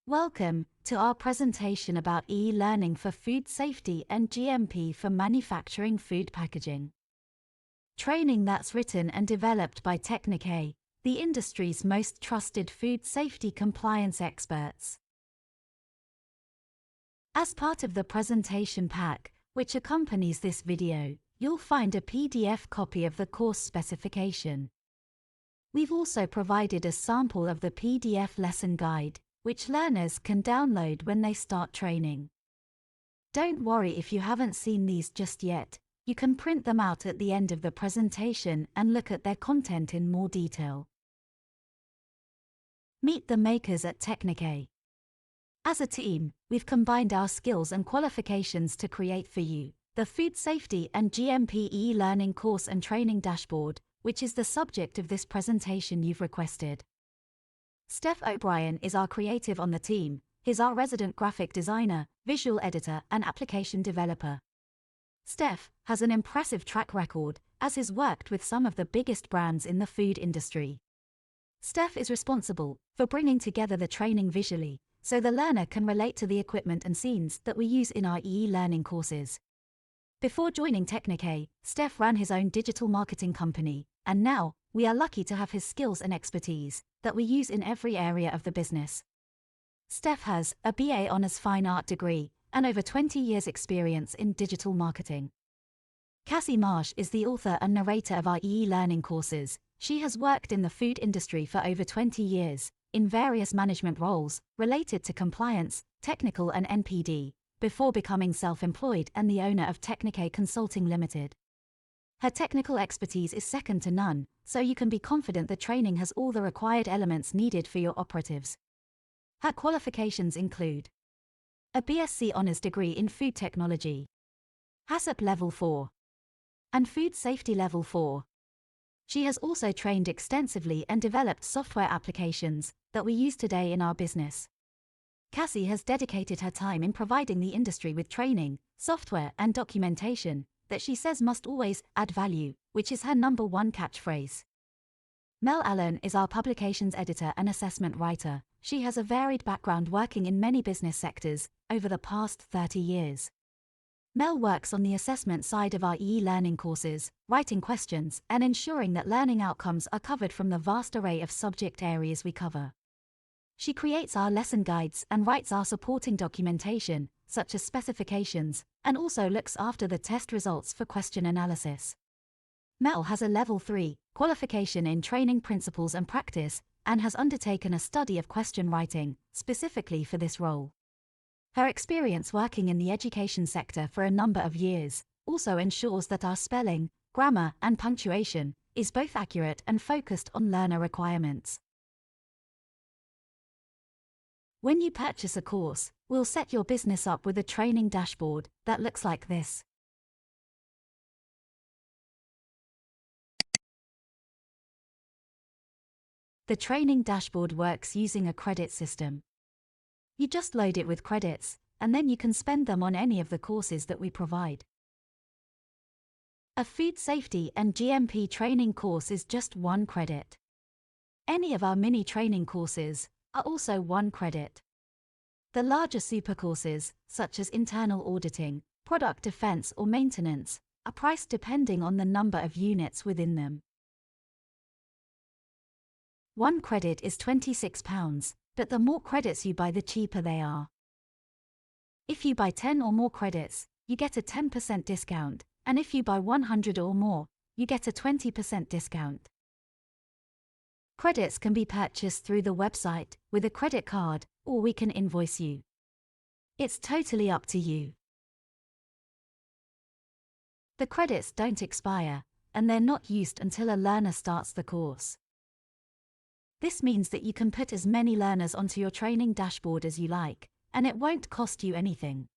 Welcome to our presentation about e-learning for food safety and GMP for manufacturing food packaging. Training that's written and developed by Techni-K, the industry's most trusted food safety compliance experts. As part of the presentation pack, which accompanies this video, you'll find a PDF copy of the course specification. We've also provided a sample of the PDF lesson guide, which learners can download when they start training. Don't worry if you haven't seen these just yet, you can print them out at the end of the presentation and look at their content in more detail. Meet the makers at Technica. As a team, we've combined our skills and qualifications to create for you the Food Safety and GMP e-learning course and training dashboard, which is the subject of this presentation you've requested. Steph O'Brien is our creative on the team. He's our resident graphic designer, visual editor and application developer. Steph has an impressive track record, as he's worked with some of the biggest brands in the food industry. Steph is responsible for bringing together the training visually, so the learner can relate to the equipment and scenes that we use in our e-learning courses. Before joining Technica, Steph ran his own digital marketing company, and now, we are lucky to have his skills and expertise that we use in every area of the business. Steph has a BA Honours Fine Art degree and over 20 years experience in digital marketing. Cassie Marsh is the author and narrator of our e-learning courses. She has worked in the food industry for over 20 years, in various management roles related to compliance, technical and NPD, before becoming self-employed and the owner of Techni-K Consulting Limited. Her technical expertise is second to none, so you can be confident the training has all the required elements needed for your operatives. Her qualifications include a BSc Honours degree in Food Technology, HACCP Level 4, and Food Safety Level 4. She has also trained extensively and developed software applications that we use today in our business. Cassie has dedicated her time in providing the industry with training, software and documentation that she says must always add value, which is her #1 catchphrase. Mel Allen is our publications editor and assessment writer. She has a varied background working in many business sectors over the past 30 years. Mel works on the assessment side of our e-learning courses, writing questions and ensuring that learning outcomes are covered from the vast array of subject areas we cover. She creates our lesson guides and writes our supporting documentation, such as specifications, and also looks after the test results for question analysis. Mel has a Level 3 qualification in training principles and practice, and has undertaken a study of question writing, specifically for this role. Her experience working in the education sector for a number of years also ensures that our spelling, grammar, and punctuation is both accurate and focused on learner requirements. When you purchase a course, we'll set your business up with a training dashboard that looks like this. The training dashboard works using a credit system. You just load it with credits, and then you can spend them on any of the courses that we provide. A food safety and GMP training course is just 1 credit. Any of our mini training courses are also 1 credit. The larger super courses, such as internal auditing, product defense or maintenance, are priced depending on the number of units within them. 1 credit is £26, but the more credits you buy, the cheaper they are. If you buy 10 or more credits, you get a 10% discount, and if you buy 100 or more, you get a 20% discount. Credits can be purchased through the website with a credit card, or we can invoice you. It's totally up to you. The credits don't expire, and they're not used until a learner starts the course. This means that you can put as many learners onto your training dashboard as you like, and it won't cost you anything.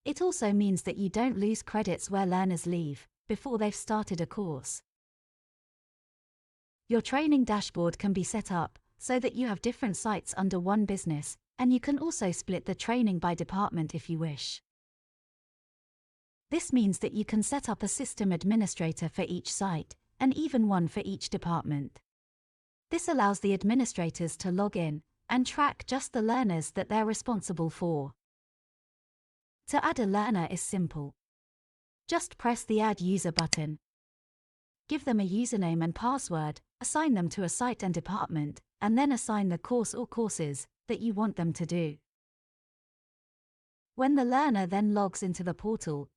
It also means that you don't lose credits where learners leave before they've started a course. Your training dashboard can be set up so that you have different sites under one business, and you can also split the training by department if you wish. This means that you can set up a system administrator for each site, and even one for each department. This allows the administrators to log in and track just the learners that they're responsible for. To add a learner is simple. Just press the Add User button. Give them a username and password, assign them to a site and department, and then assign the course or courses that you want them to do. When the learner then logs into the portal,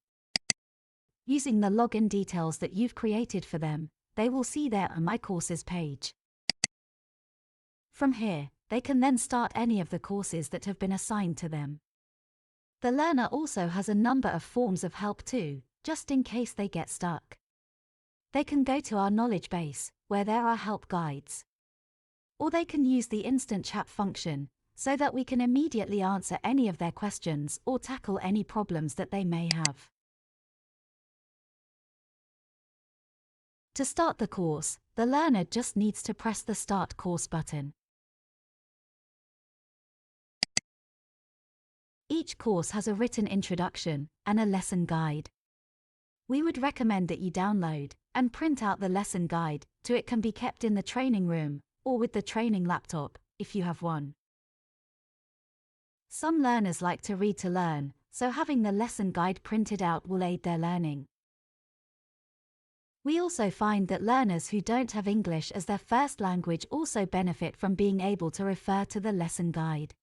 using the login details that you've created for them, they will see their My Courses page. From here, they can then start any of the courses that have been assigned to them. The learner also has a number of forms of help too, just in case they get stuck. They can go to our knowledge base, where there are help guides. Or they can use the instant chat function, so that we can immediately answer any of their questions or tackle any problems that they may have. To start the course, the learner just needs to press the Start Course button. Each course has a written introduction and a lesson guide. We would recommend that you download and print out the lesson guide, so it can be kept in the training room or with the training laptop, if you have one. Some learners like to read to learn, so having the lesson guide printed out will aid their learning. We also find that learners who don't have English as their first language also benefit from being able to refer to the lesson guide.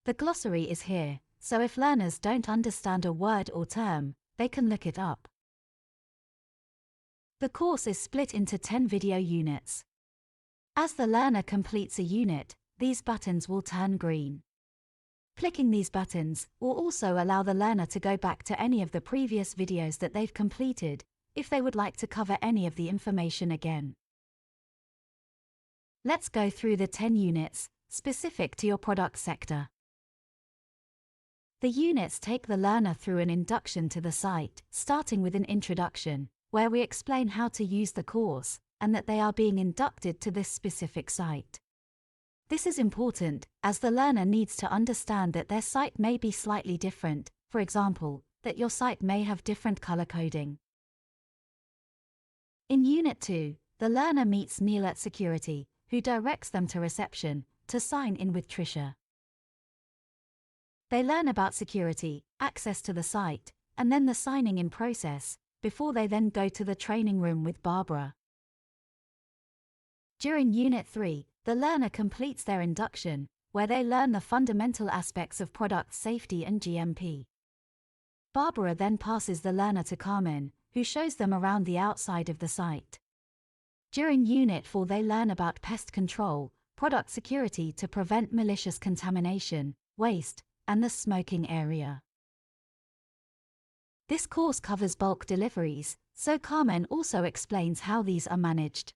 The glossary is here, so if learners don't understand a word or term, they can look it up. The course is split into 10 video units. As the learner completes a unit, these buttons will turn green. Clicking these buttons will also allow the learner to go back to any of the previous videos that they've completed, if they would like to cover any of the information again. Let's go through the 10 units, specific to your product sector. The units take the learner through an induction to the site, starting with an introduction, where we explain how to use the course, and that they are being inducted to this specific site. This is important, as the learner needs to understand that their site may be slightly different, for example, that your site may have different color coding. In Unit 2, the learner meets Neil at security, who directs them to reception, to sign in with Tricia. They learn about security, access to the site, and then the signing in process, before they then go to the training room with Barbara. During Unit 3, the learner completes their induction, where they learn the fundamental aspects of product safety and GMP. Barbara then passes the learner to Carmen, who shows them around the outside of the site. During Unit 4, they learn about pest control, product security to prevent malicious contamination, waste, and the smoking area. This course covers bulk deliveries, so Carmen also explains how these are managed.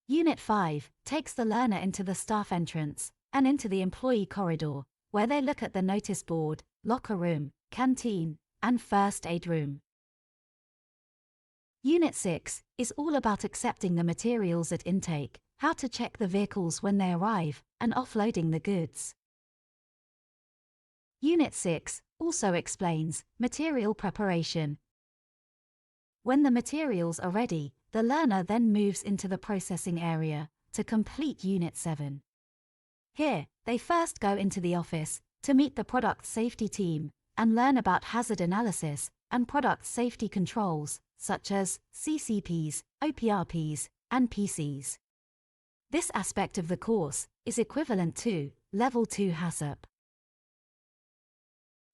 Unit 5 takes the learner into the staff entrance and into the employee corridor, where they look at the notice board, locker room, canteen, and first aid room. Unit 6 is all about accepting the materials at intake, how to check the vehicles when they arrive, and offloading the goods. Unit 6 also explains material preparation. When the materials are ready, the learner then moves into the processing area to complete Unit 7. Here, they first go into the office to meet the product safety team and learn about hazard analysis and product safety controls, such as CCPs, OPRPs, and PCs. This aspect of the course is equivalent to Level 2 HACCP.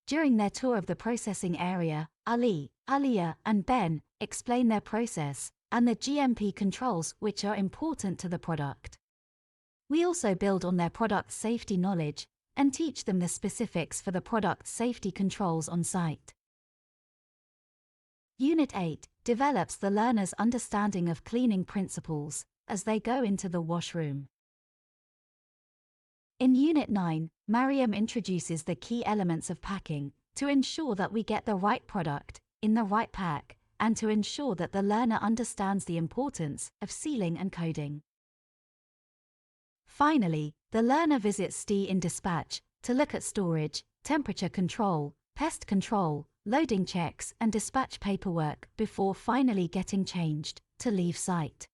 During their tour of the processing area, Ali, Alia, and Ben explain their process and the GMP controls which are important to the product. We also build on their product safety knowledge and teach them the specifics for the product safety controls on site. Unit 8 develops the learner's understanding of cleaning principles as they go into the washroom. In Unit 9, Mariam introduces the key elements of packing to ensure that we get the right product in the right pack and to ensure that the learner understands the importance of sealing and coding. Finally, the learner visits STI in dispatch to look at storage, temperature control, pest control, loading checks and dispatch paperwork before finally getting changed to leave site.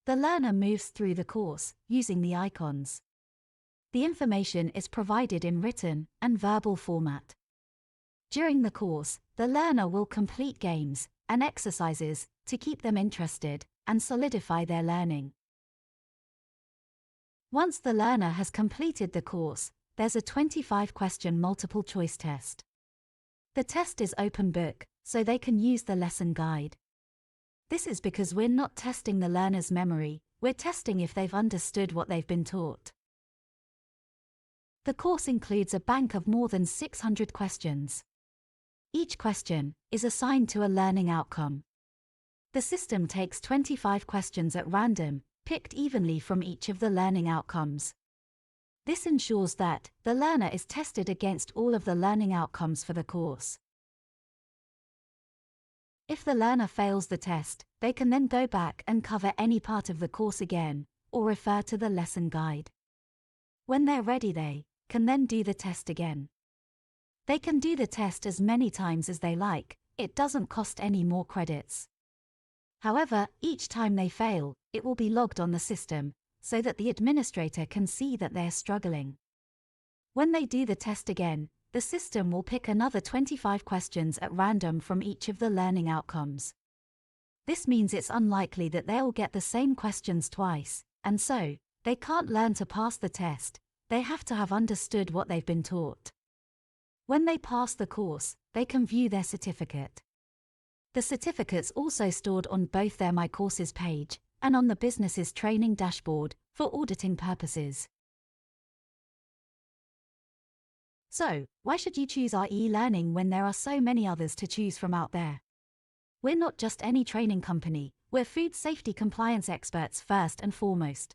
The learner moves through the course, using the icons. The information is provided in written and verbal format. During the course, the learner will complete games and exercises to keep them interested and solidify their learning. Once the learner has completed the course, there's a 25-question multiple-choice test. The test is open book, so they can use the lesson guide. This is because we're not testing the learner's memory, we're testing if they've understood what they've been taught. The course includes a bank of more than 600 questions. Each question is assigned to a learning outcome. The system takes 25 questions at random, picked evenly from each of the learning outcomes. This ensures that the learner is tested against all of the learning outcomes for the course. If the learner fails the test, they can then go back and cover any part of the course again, or refer to the lesson guide. When they're ready, they can then do the test again. They can do the test as many times as they like, it doesn't cost any more credits. However, each time they fail, it will be logged on the system, so that the administrator can see that they're struggling. When they do the test again, the system will pick another 25 questions at random from each of the learning outcomes. This means it's unlikely that they'll get the same questions twice, and so, they can't learn to pass the test, they have to have understood what they've been taught. When they pass the course, they can view their certificate. The certificate's also stored on both their My Courses page and on the business's training dashboard for auditing purposes. So, why should you choose our e-learning when there are so many others to choose from out there? We're not just any training company, we're food safety compliance experts first and foremost.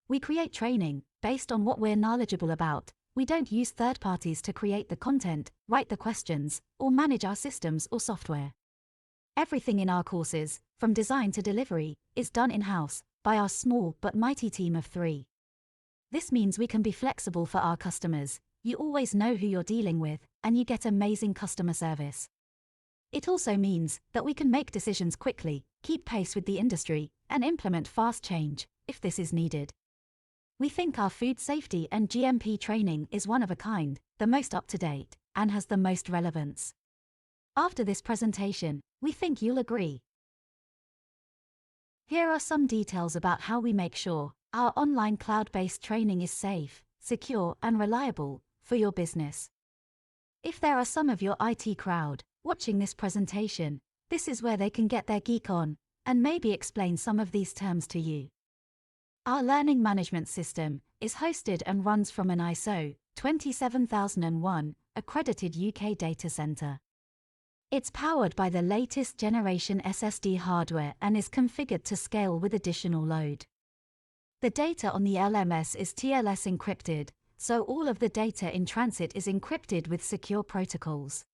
We create training based on what we're knowledgeable about. We don't use third parties to create the content, write the questions, or manage our systems or software. Everything in our courses, from design to delivery, is done in-house, by our small but mighty team of 3. This means we can be flexible for our customers, you always know who you're dealing with, and you get amazing customer service. It also means that we can make decisions quickly, keep pace with the industry, and implement fast change, if this is needed. We think our food safety and GMP training is one of a kind, the most up-to-date, and has the most relevance. After this presentation, we think you'll agree. Here are some details about how we make sure our online cloud-based training is safe, secure, and reliable for your business. If there are some of your IT crowd watching this presentation, this is where they can get their geek on and maybe explain some of these terms to you. Our learning management system is hosted and runs from an ISO 27001 accredited UK data center. It's powered by the latest generation SSD hardware and is configured to scale with additional load. The data on the LMS is TLS encrypted, so all of the data in transit is encrypted with secure protocols.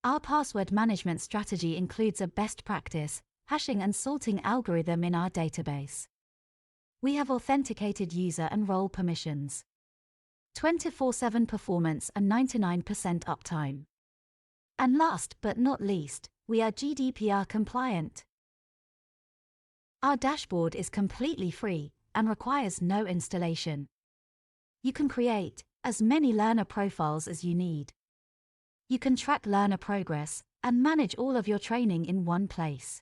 Our password management strategy includes a best practice hashing and salting algorithm in our database. We have authenticated user and role permissions, 24/7 performance and 99% uptime. And last but not least, we are GDPR compliant. Our dashboard is completely free and requires no installation. You can create as many learner profiles as you need. You can track learner progress and manage all of your training in one place.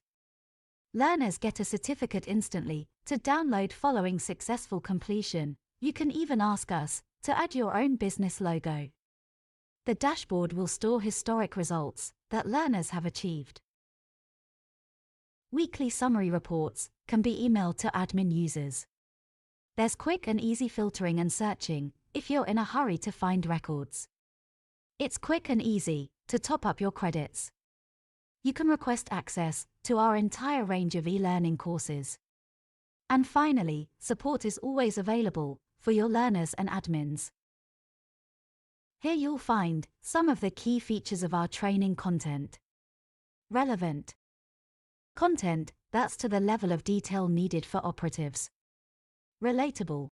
Learners get a certificate instantly to download following successful completion. You can even ask us to add your own business logo. The dashboard will store historic results that learners have achieved. Weekly summary reports can be emailed to admin users. There's quick and easy filtering and searching if you're in a hurry to find records. It's quick and easy to top up your credits. You can request access to our entire range of e-learning courses. And finally, support is always available for your learners and admins. Here you'll find some of the key features of our training content. Relevant content that's to the level of detail needed for operatives. Relatable.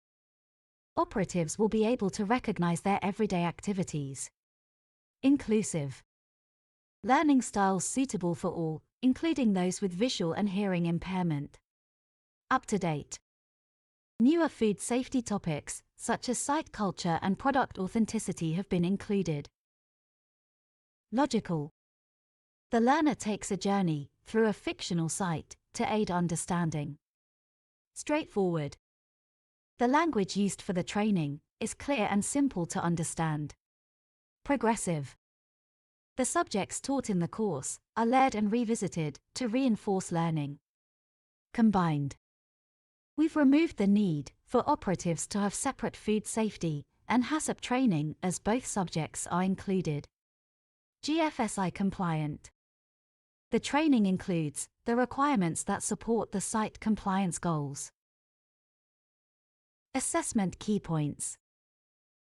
Operatives will be able to recognize their everyday activities. Inclusive. Learning styles suitable for all, including those with visual and hearing impairment. Up to date. Newer food safety topics, such as site culture and product authenticity, have been included. Logical. The learner takes a journey through a fictional site to aid understanding. Straightforward. The language used for the training is clear and simple to understand. Progressive. The subjects taught in the course are layered and revisited to reinforce learning. Combined. We've removed the need for operatives to have separate food safety and HACCP training, as both subjects are included. GFSI compliant. The training includes the requirements that support the site compliance goals. Assessment key points.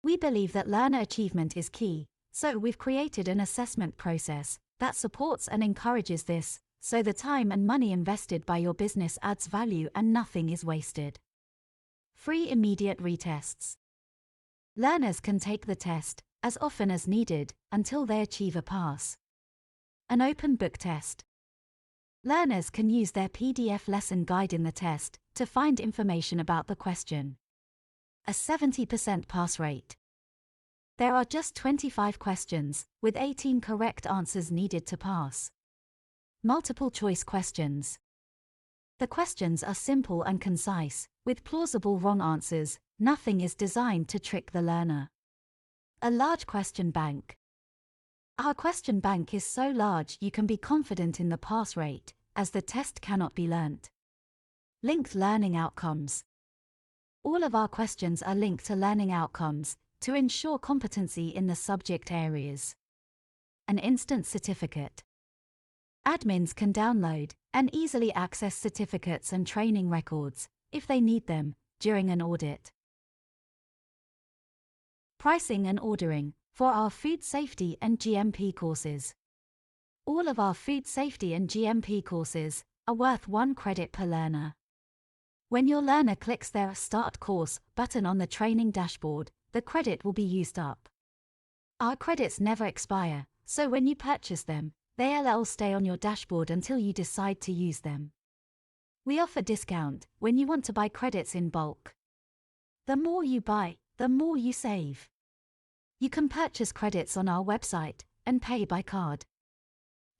We believe that learner achievement is key, so we've created an assessment process that supports and encourages this, so the time and money invested by your business adds value and nothing is wasted. Free immediate retests. Learners can take the test as often as needed until they achieve a pass. An open book test. Learners can use their PDF lesson guide in the test to find information about the question. A 70% pass rate. There are just 25 questions, with 18 correct answers needed to pass. Multiple choice questions. The questions are simple and concise, with plausible wrong answers. Nothing is designed to trick the learner. A large question bank. Our question bank is so large you can be confident in the pass rate, as the test cannot be learnt. Linked learning outcomes. All of our questions are linked to learning outcomes to ensure competency in the subject areas. An instant certificate. Admins can download and easily access certificates and training records, if they need them, during an audit. Pricing and ordering for our food safety and GMP courses. All of our food safety and GMP courses are worth 1 credit per learner. When your learner clicks their Start Course button on the training dashboard, the credit will be used up. Our credits never expire, so when you purchase them, they'll stay on your dashboard until you decide to use them. We offer discount when you want to buy credits in bulk. The more you buy, the more you save. You can purchase credits on our website and pay by card.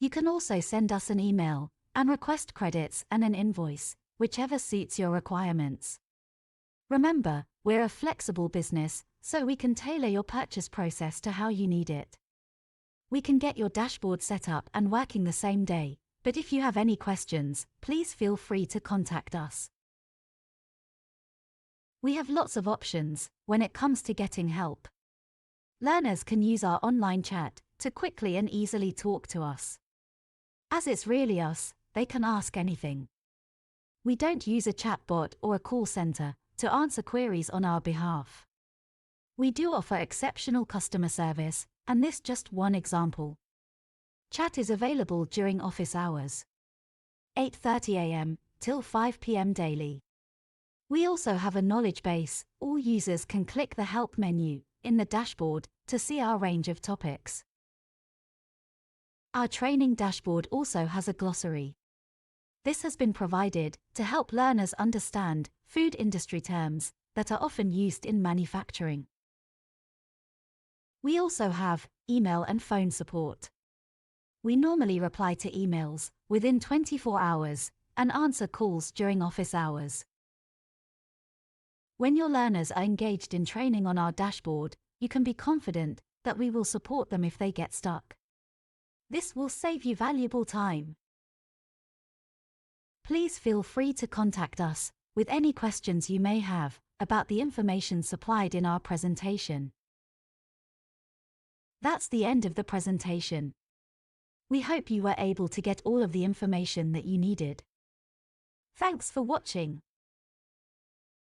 You can also send us an email and request credits and an invoice, whichever suits your requirements. Remember, we're a flexible business, so we can tailor your purchase process to how you need it. We can get your dashboard set up and working the same day, but if you have any questions, please feel free to contact us. We have lots of options when it comes to getting help. Learners can use our online chat to quickly and easily talk to us. As it's really us, they can ask anything. We don't use a chatbot or a call center to answer queries on our behalf. We do offer exceptional customer service, and this just one example. Chat is available during office hours, 8:30 a.m. till 5 p.m. daily. We also have a knowledge base. All users can click the Help menu in the dashboard to see our range of topics. Our training dashboard also has a glossary. This has been provided to help learners understand food industry terms that are often used in manufacturing. We also have email and phone support. We normally reply to emails within 24 hours and answer calls during office hours. When your learners are engaged in training on our dashboard, you can be confident that we will support them if they get stuck. This will save you valuable time. Please feel free to contact us with any questions you may have about the information supplied in our presentation. That's the end of the presentation. We hope you were able to get all of the information that you needed. Thanks for watching.